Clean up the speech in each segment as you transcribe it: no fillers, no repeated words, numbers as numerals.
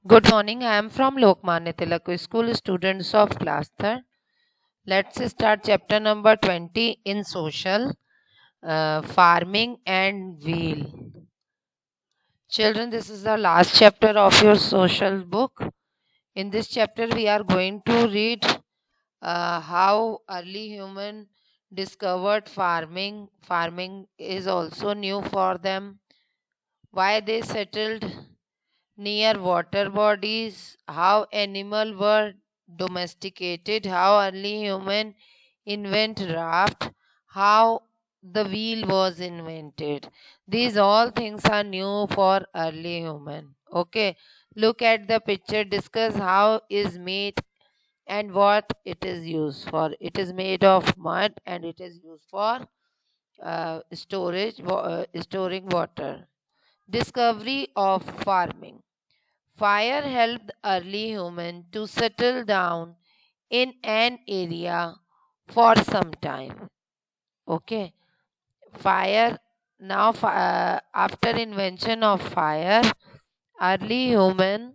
Good morning. I am from Lokmanya Tilak School, students of class third. Let's start chapter number 20 in social, farming and wheel. Children, this is the last chapter of your social book. In this chapter, we are going to read how early human discovered farming. Farming is also new for them. Why they settled near water bodies, how animals were domesticated, how early human invent raft, how the wheel was invented. These all things are new for early human. Okay, look at the picture, discuss how is made and what it is used for. It is made of mud and it is used for storing water. Discovery of farming. Fire helped early humans to settle down in an area for some time. Okay, fire now after invention of fire, early human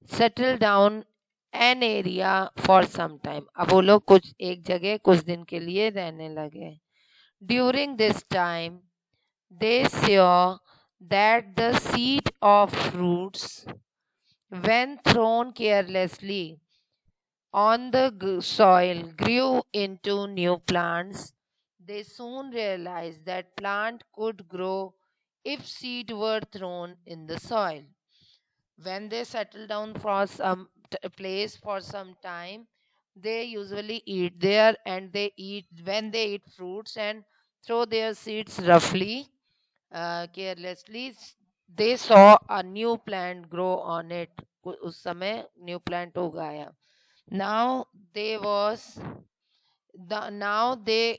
settle down an area for some time. अब वो लोग कुछ एक जगह कुछ दिन के लिए रहने लगे. During this time, they saw that the seed of fruits, when thrown carelessly on the soil, grew into new plants. They soon realized that plant could grow if seed were thrown in the soil. When they settle down for some place for some time, they usually eat there, and they eat when they eat fruits and throw their seeds roughly, carelessly. They saw a new plant grow on it. उस समय new plant उगाया. Now they was now they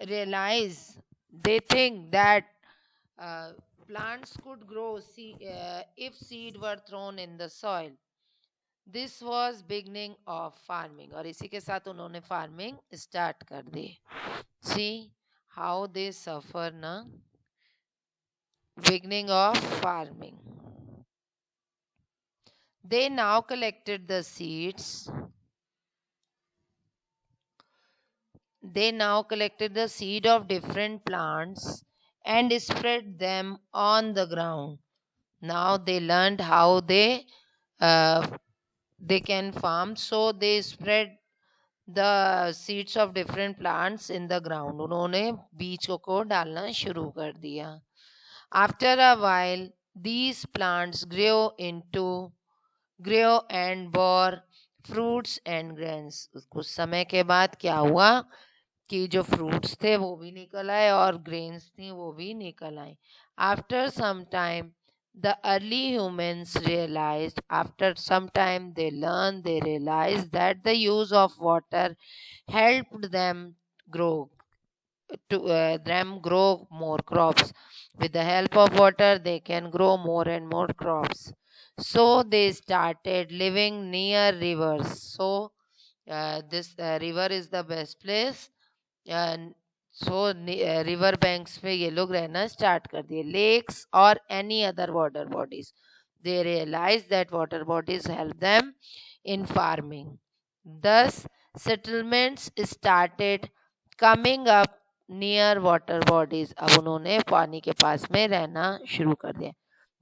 realize, they think that uh, plants could grow if seed were thrown in the soil. This was beginning of farming. और इसी के साथ उन्होंने farming start कर दी. See how they suffer na. Beginning of farming. They now collected the seeds. They now collected the seed of different plants and spread them on the ground. Now they learned how uh, they can farm, so they spread the seeds of different plants in the ground. उन्होंने बीज को डालना शुरू कर दिया. After a while, these plants grew and bore fruits and grains. कुछ समय के बाद क्या हुआ कि जो फ्रूट्स थे वो भी निकल आए और ग्रेन्स थी वो भी निकल आए. After some time the early humans realized, after some time they realized that the use of water helped grow them grow more crops. With the help of water they can grow more and more crops. So they started living near rivers. So this river is the best place. And so river banks पे ये लोग रहना start कर दिए. Lakes or any other water bodies, they realized that water bodies help them in farming. Thus settlements started coming up near water bodies. अब उन्होंने पानी के पास में रहना शुरू कर दिया.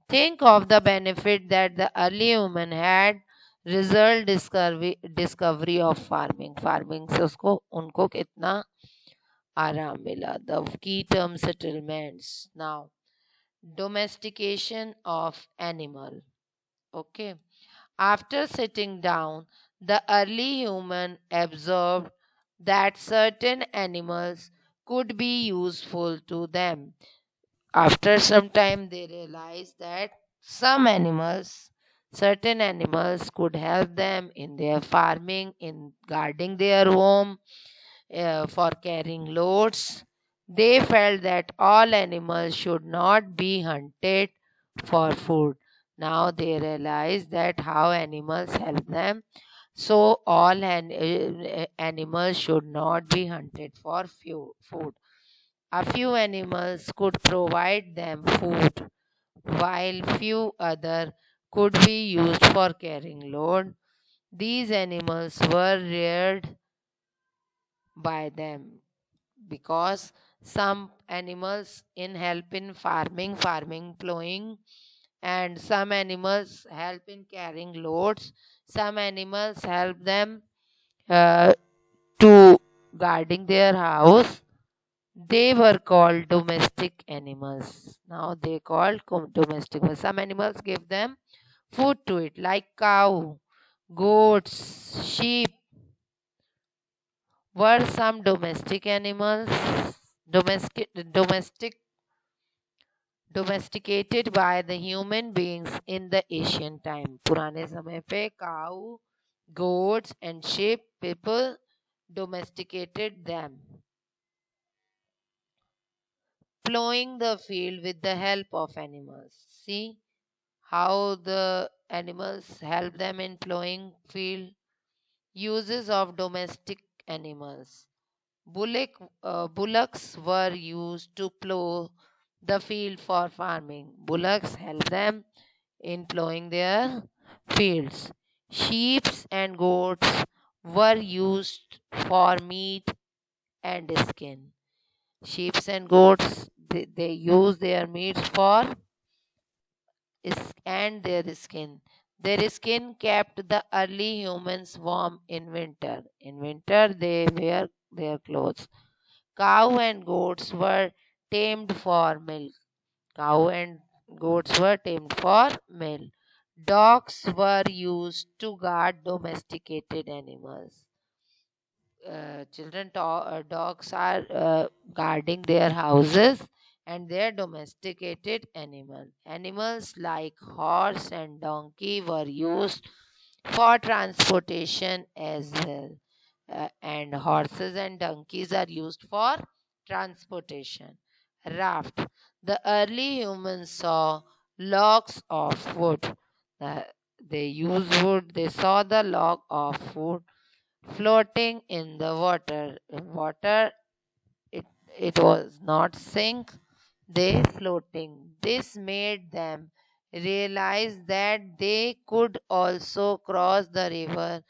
Think of the benefit that the early human had result discovery of farming. Farming से उसको उनको कितना आराम मिला. The key term settlements. Now, domestication of animal. Okay. After sitting down, the early human observed that certain animals could be useful to them. After some time, they realized that certain animals could help them in their farming, in guarding their home, for carrying loads. They felt that all animals should not be hunted for food. Now they realize that how animals help them. So all animals should not be hunted for food. A few animals could provide them food, while few other could be used for carrying load. These animals were reared by them because some animals in help in farming plowing, and some animals help in carrying loads. Some animals help them uh, to guarding their house. They were called domestic animals. Now they called domestic. Some animals give them food to it, like cow, goats, sheep were some domestic animals, domestic domesticated by the human beings in the ancient time. पुराने समय पे cow, goats and sheep people domesticated them, plowing the field with the help of animals. See how the animals help them in plowing field. Uses of domestic animals. Bullocks were used to plow the field for farming. Bullocks help them in plowing their fields. Sheep and goats were used for meat and skin. Sheep and goats, they use their meat for and their skin. Their skin kept the early humans warm in winter. In winter, they wear their clothes. Cow and goats were tamed for milk. Cow and goats were tamed for milk. Dogs were used to guard domesticated animals. Dogs are guarding their houses and their domesticated animal. Animals like horse and donkey were used for transportation as well. And horses and donkeys are used for transportation. Raft. The early humans saw logs of wood. Uh, they used wood. They saw the log of wood floating in the water. Water, it, it was not sink, they floating. This made them realize that they could also cross the river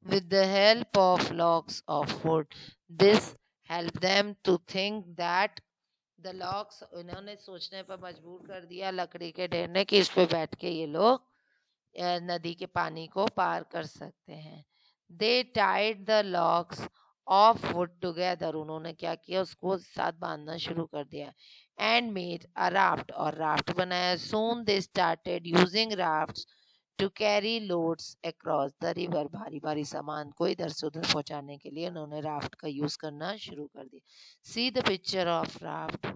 with the help of logs of wood. This helped them to think that the logs, इन्होंने सोचने पर मजबूर कर दिया लकड़ी के ढेर ने कि इस पे बैठ के ये लोग नदी के पानी को पार कर सकते हैं. They tied the logs of wood together. उन्होंने क्या किया, उसको साथ बांधना शुरू कर दिया. एंड मेड अ राफ्ट, और राफ्ट बनाया. Soon they started using rafts to carry loads across the river. भारी भारी सामान को इधर से उधर पहुंचाने के लिए उन्होंने राफ्ट का यूज करना शुरू कर दिया. See the picture of raft.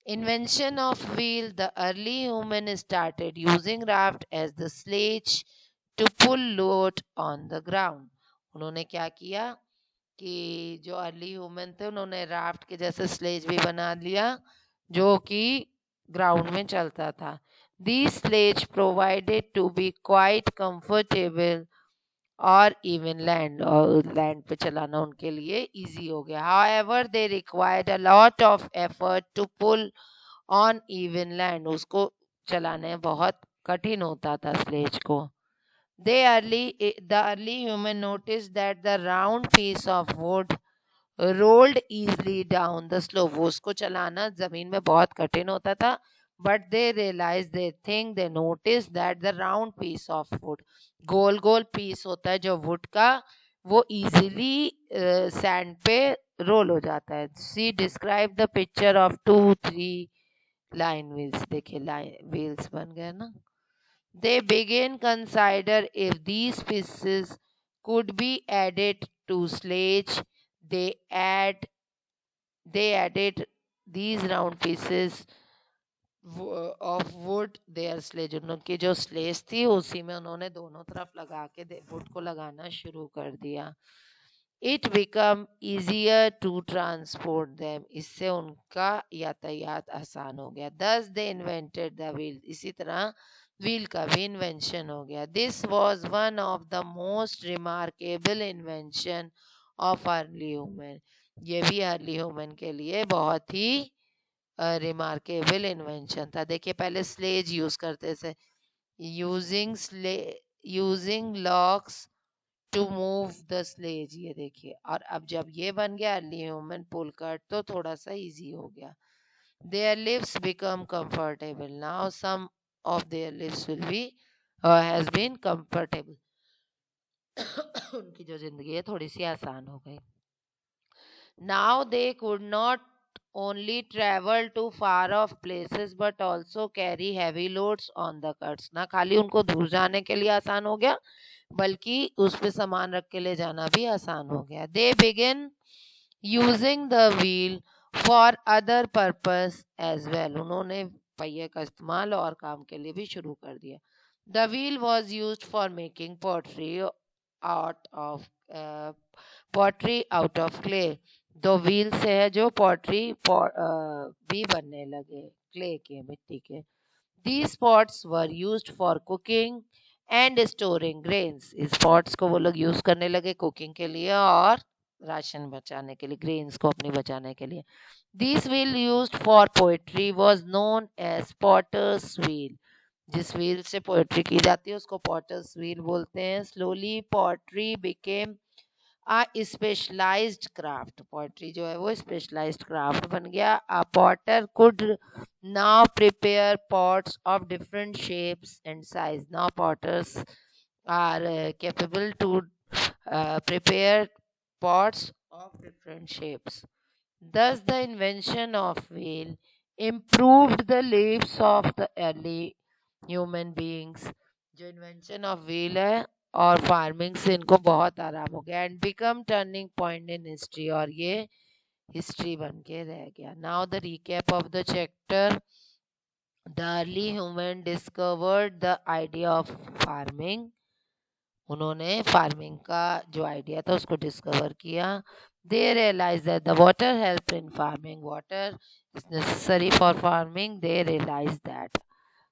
Invention of wheel. The early human started using raft as the sledge to pull load on the ground. उन्होंने क्या किया कि जो अर्ली ह्यूमन थे उन्होंने राफ्ट के जैसे स्लेज भी बना लिया जो कि ग्राउंड में चलता था. These sledge provided to be quite comfortable और इवन लैंड, और लैंड पे चलाना उनके लिए इजी हो गया. However, they required a lot of effort to pull on even land. उसको चलाने बहुत कठिन होता था स्लेज को. The early human noticed that the round piece of wood rolled easily down the slope. वो उसको चलाना जमीन में बहुत कठिन होता था. But they realized, they noticed that the round piece of wood, गोल गोल पीस होता है जो वुड का, वो इजीली सैंड पे रोल हो जाता है. See describe the picture of 2-3 line wheels. देखिए लाइन व्हील्स बन गए ना. They begin consider if these pieces could be added to sledge. They added these round pieces of wood their sledge. उनकी जो स्लेज थी उसी में उन्होंने दोनों तरफ लगा के वुड को लगाना शुरू कर दिया. It become easier to transport them. इससे उनका यातायात आसान हो गया. Thus they invented the wheel. इसी तरह व्हील का भी इन्वेंशन हो गया. This was one of the most remarkable invention of early human. ये भी अर्ली ह्यूमन के लिए बहुत ही रिमार्केबल इन्वेंशन था. देखिए पहले स्लेज यूज करते थे. using using locks to move the sledge, ये देखिए। और अब जब ये बन गया अर्ली ह्यूमन पुल कट तो थोड़ा सा इजी हो गया। Their lives become comfortable, now some of their lives will be has been comfortable. उनकी जो जिंदगी है थोड़ी सी आसान हो गई। Now they could not only travel to far off places but also carry heavy loads on the cuts, ना खाली उनको दूर जाने के लिए आसान हो गया बल्कि उस पे सामान रख के ले जाना भी आसान हो गया। They begin using the wheel for other purpose as well, उन्होंने पहिए का इस्तेमाल और काम के लिए भी शुरू कर दिया। The wheel was use for making pottery out of clay, दो व्हील से है जो पॉटरी भी बनने लगे क्ले के, मिट्टी के। These pots were used for cooking and storing grains. इस pots को वो लोग यूज करने लगे कुकिंग के लिए और राशन बचाने के लिए, ग्रेन्स को अपनी बचाने के लिए। This wheel used for poetry was known as potter's wheel. जिस व्हील से पोएट्री की जाती है उसको पॉटर्स व्हील बोलते हैं। Slowly pottery became specialised craft, poetry जो है वो स्पेशलाइज्ड क्राफ्ट बन गया। A potter could now prepare pots of different shapes and size, now potters are capable to prepare pots of different shapes. Thus, the invention of wheel improved the lives of the early human beings. जो invention of wheel है और farming से इनको बहुत आराम हो गया and become turning point in history, और ये हिस्ट्री बन के रह गया। Now the recap of the chapter. The early human discovered the idea of farming, उन्होंने फार्मिंग का जो आइडिया था उसको डिस्कवर किया। They realise that the water help in farming, water is necessary for farming, they realise that.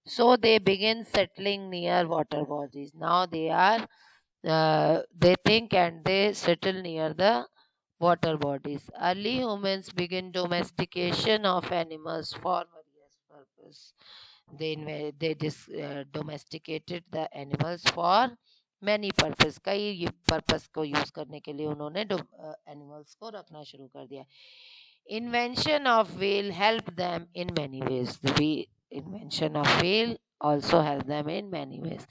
So they begin settling near water bodies. Now they think and they settle near the water bodies. Early humans begin domestication of animals for various purpose. They domesticated the animals for many purpose. कई purpose को use करने के लिए उन्होंने animals को रखना शुरू कर दिया। Invention of wheel helped them in many ways. The invention of wheel also helped them in many ways.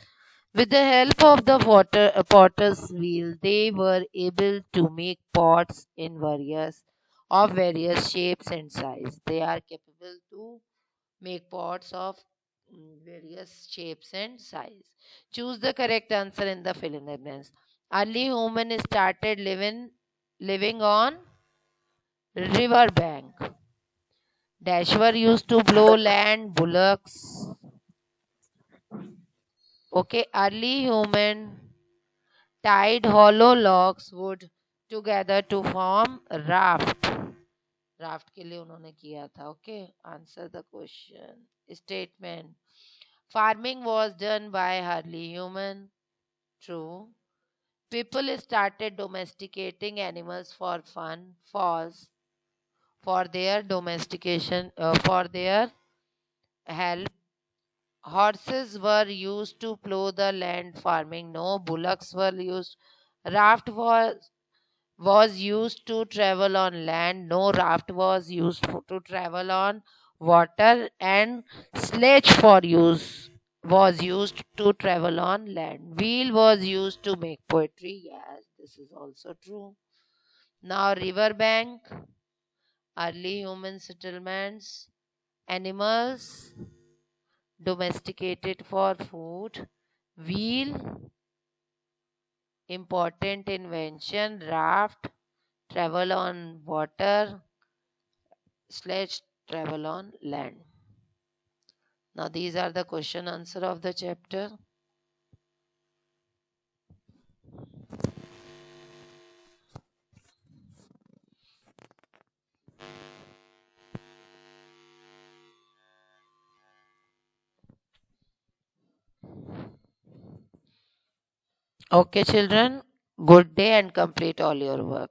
With the help of the potter's wheel, they were able to make pots in various shapes and size. They are capable to make pots of various shapes and size. Choose the correct answer in the fill in the blanks. Early human started living on river bank. Dash were used to blow land bullocks. Okay, early human tied hollow logs wood together to form raft. Raft के लिए उन्होंने किया था। Okay, answer the question. Statement, farming was done by early human, true. People started domesticating animals for fun, false. For their domestication, for their help, horses were used to plow the land farming. No, bullocks were used. Raft was used to travel on land. No, raft was used to travel on water. And sledge for use was used to travel on land. Wheel was used to make poetry. Yes, this is also true. Now river bank, early human settlements, animals domesticated for food, wheel, important invention, raft, travel on water, sledge, travel on land. Now these are the question answer of the chapter. Okay children, good day and complete all your work.